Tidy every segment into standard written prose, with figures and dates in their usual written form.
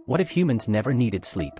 What if humans never needed sleep?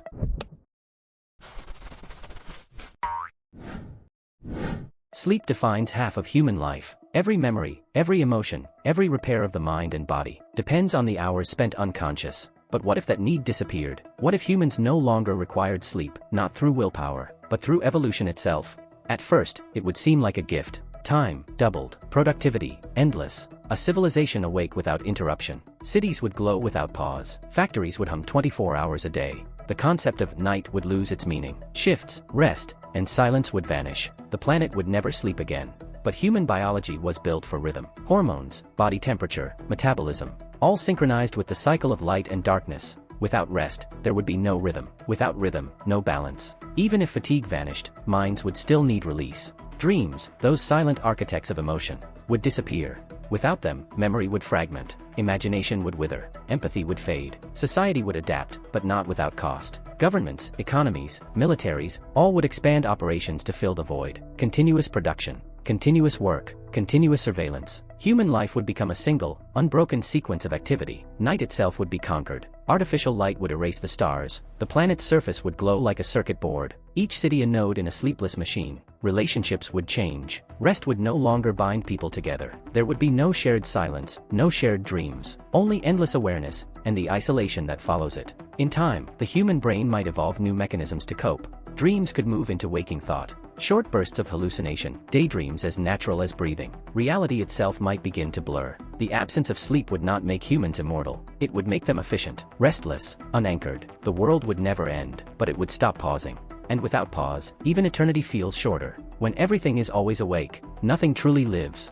Sleep defines half of human life. Every memory, every emotion, every repair of the mind and body depends on the hours spent unconscious. But what if that need disappeared? What if humans no longer required sleep, not through willpower, but through evolution itself? At first, it would seem like a gift. Time doubled, productivity endless, a civilization awake without interruption. Cities would glow without pause, factories would hum 24 hours a day. The concept of night would lose its meaning. Shifts, rest, and silence would vanish. The planet would never sleep again. But human biology was built for rhythm. Hormones, body temperature, metabolism, all synchronized with the cycle of light and darkness. Without rest, there would be no rhythm. Without rhythm, no balance. Even if fatigue vanished, minds would still need release. Dreams, those silent architects of emotion, would disappear. Without them, memory would fragment, imagination would wither, empathy would fade, society would adapt, but not without cost. Governments, economies, militaries, all would expand operations to fill the void. Continuous production, continuous work, continuous surveillance. Human life would become a single, unbroken sequence of activity. Night itself would be conquered. Artificial light would erase the stars. The planet's surface would glow like a circuit board. Each city a node in a sleepless machine. Relationships would change. Rest would no longer bind people together. There would be no shared silence, no shared dreams, only endless awareness, and the isolation that follows it. In time, the human brain might evolve new mechanisms to cope. Dreams could move into waking thought. Short bursts of hallucination, daydreams as natural as breathing. Reality itself might begin to blur. The absence of sleep would not make humans immortal. It would make them efficient, restless, unanchored. The world would never end, but it would stop pausing. And without pause, even eternity feels shorter. When everything is always awake, nothing truly lives.